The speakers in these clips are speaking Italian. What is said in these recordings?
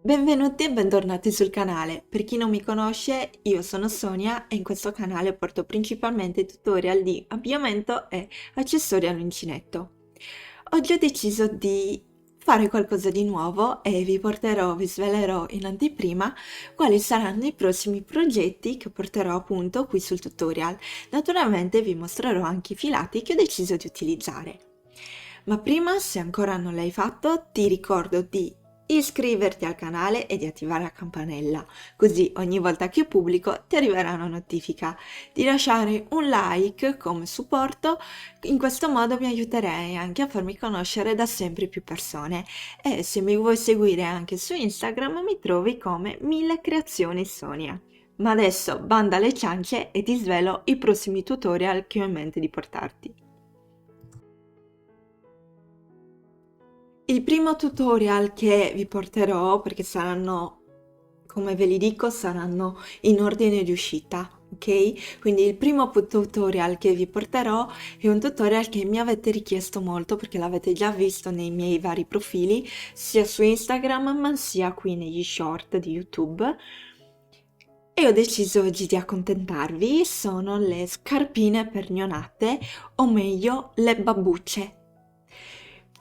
Benvenuti e bentornati sul canale. Per chi non mi conosce, io sono Sonia e in questo canale porto principalmente tutorial di abbigliamento e accessori all'uncinetto. Oggi ho deciso di fare qualcosa di nuovo e vi svelerò in anteprima quali saranno i prossimi progetti che porterò appunto qui sul tutorial. Naturalmente vi mostrerò anche i filati che ho deciso di utilizzare. Ma prima, se ancora non l'hai fatto, ti ricordo di iscriverti al canale e di attivare la campanella, così ogni volta che pubblico ti arriverà una notifica, di lasciare un like come supporto. In questo modo mi aiuterei anche a farmi conoscere da sempre più persone, e se mi vuoi seguire anche su Instagram mi trovi come 1000 creazioni Sonia. Ma adesso banda alle ciance e ti svelo i prossimi tutorial che ho in mente di portarti. Il primo tutorial che vi porterò, perché saranno, come ve li dico, saranno in ordine di uscita, ok? Quindi il primo tutorial che vi porterò è un tutorial che mi avete richiesto molto perché l'avete già visto nei miei vari profili, sia su Instagram ma sia qui negli short di YouTube. E ho deciso oggi di accontentarvi. Sono le scarpine per neonate, o meglio le babbucce.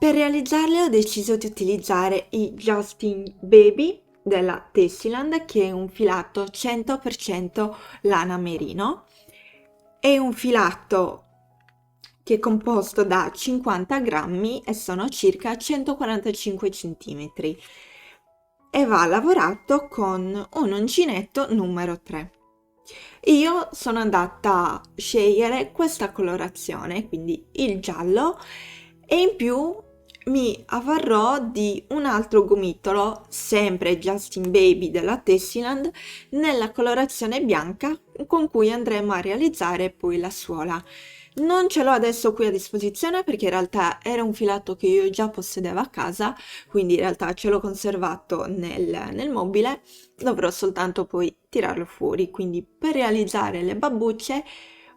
Per realizzarle ho deciso di utilizzare i Justin Baby della Tessiland, che è un filato 100% lana merino. È un filato che è composto da 50 grammi e sono circa 145 centimetri e va lavorato con un uncinetto numero 3. Io sono andata a scegliere questa colorazione, quindi il giallo, e in più mi avvarrò di un altro gomitolo, sempre Justin Baby della Tessiland, nella colorazione bianca con cui andremo a realizzare poi la suola. Non ce l'ho adesso qui a disposizione perché in realtà era un filato che io già possedevo a casa, quindi in realtà ce l'ho conservato nel mobile, dovrò soltanto poi tirarlo fuori. Quindi per realizzare le babbucce,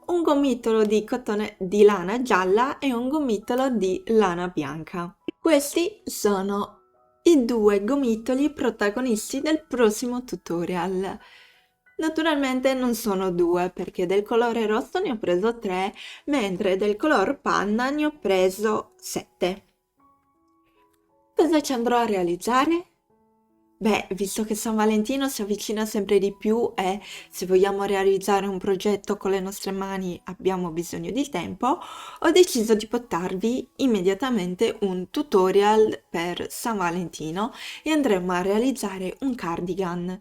un gomitolo di cotone di lana gialla e un gomitolo di lana bianca. Questi sono i due gomitoli protagonisti del prossimo tutorial. Naturalmente non sono due perché del colore rosso ne ho preso 3, mentre del color panna ne ho preso 7. Cosa ci andrò a realizzare? Beh, visto che San Valentino si avvicina sempre di più e se vogliamo realizzare un progetto con le nostre mani abbiamo bisogno di tempo, ho deciso di portarvi immediatamente un tutorial per San Valentino e andremo a realizzare un cardigan.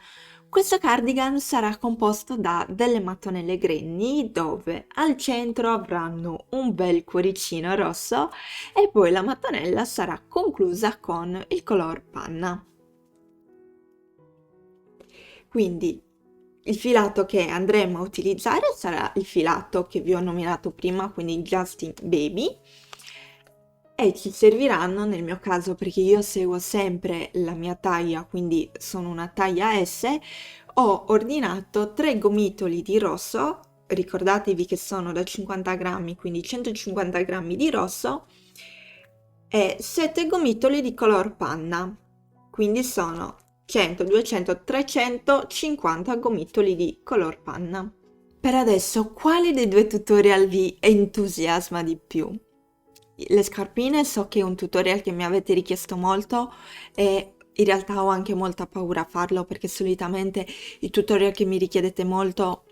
Questo cardigan sarà composto da delle mattonelle granny dove al centro avranno un bel cuoricino rosso e poi la mattonella sarà conclusa con il color panna. Quindi il filato che andremo a utilizzare sarà il filato che vi ho nominato prima, quindi Justin Baby, e ci serviranno, nel mio caso perché io seguo sempre la mia taglia, quindi sono una taglia S, ho ordinato 3 gomitoli di rosso, ricordatevi che sono da 50 grammi, quindi 150 grammi di rosso, e 7 gomitoli di color panna, quindi sono 100, 200, 350 gomitoli di color panna. Per adesso, quale dei due tutorial vi entusiasma di più? Le scarpine so che è un tutorial che mi avete richiesto molto e in realtà ho anche molta paura a farlo perché solitamente i tutorial che mi richiedete molto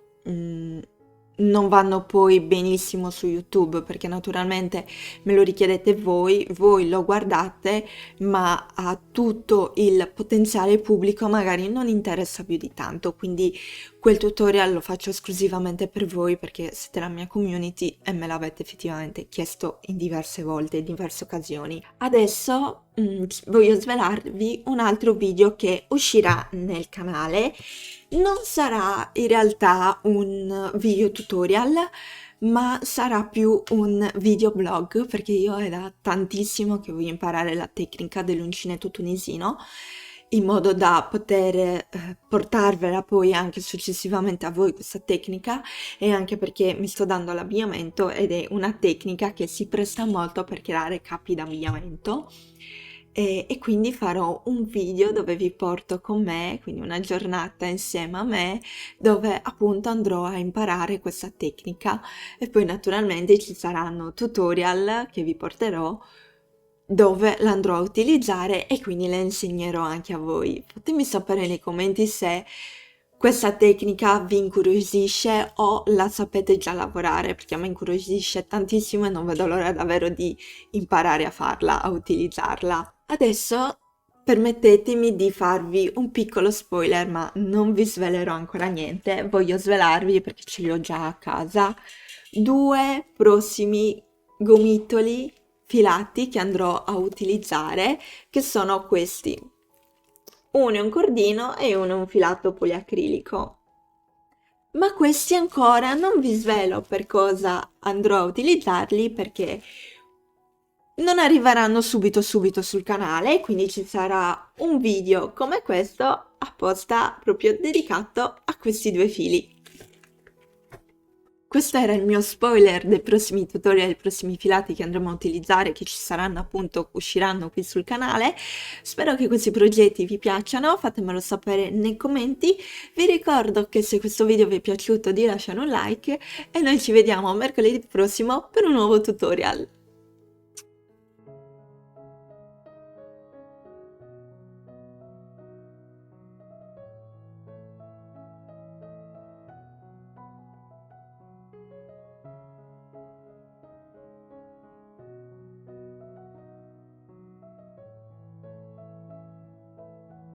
non vanno poi benissimo su YouTube perché naturalmente me lo richiedete voi lo guardate, ma a tutto il potenziale pubblico magari non interessa più di tanto, quindi quel tutorial lo faccio esclusivamente per voi perché siete la mia community e me l'avete effettivamente chiesto in diverse volte, in diverse occasioni. Adesso voglio svelarvi un altro video che uscirà nel canale. Non sarà in realtà un video tutorial, ma sarà più un videoblog perché io è da tantissimo che voglio imparare la tecnica dell'uncinetto tunisino in modo da poter portarvela poi anche successivamente a voi questa tecnica, e anche perché mi sto dando all'abbigliamento ed è una tecnica che si presta molto per creare capi d'abbigliamento. e quindi farò un video dove vi porto con me, quindi una giornata insieme a me, dove appunto andrò a imparare questa tecnica e poi naturalmente ci saranno tutorial che vi porterò dove l'andrò a utilizzare e quindi le insegnerò anche a voi. Fatemi sapere nei commenti se questa tecnica vi incuriosisce o la sapete già lavorare, perché a me incuriosisce tantissimo e non vedo l'ora davvero di imparare a farla, a utilizzarla. Adesso permettetemi di farvi un piccolo spoiler, ma non vi svelerò ancora niente, voglio svelarvi perché ce li ho già a casa, due prossimi gomitoli filati che andrò a utilizzare, che sono questi. Uno è un cordino e uno è un filato poliacrilico. Ma questi ancora non vi svelo per cosa andrò a utilizzarli perché non arriveranno subito sul canale, quindi ci sarà un video come questo apposta proprio dedicato a questi due fili. Questo era il mio spoiler dei prossimi tutorial, dei prossimi filati che andremo a utilizzare, che ci saranno appunto, usciranno qui sul canale. Spero che questi progetti vi piacciono, fatemelo sapere nei commenti. Vi ricordo che se questo video vi è piaciuto di lasciare un like e noi ci vediamo mercoledì prossimo per un nuovo tutorial.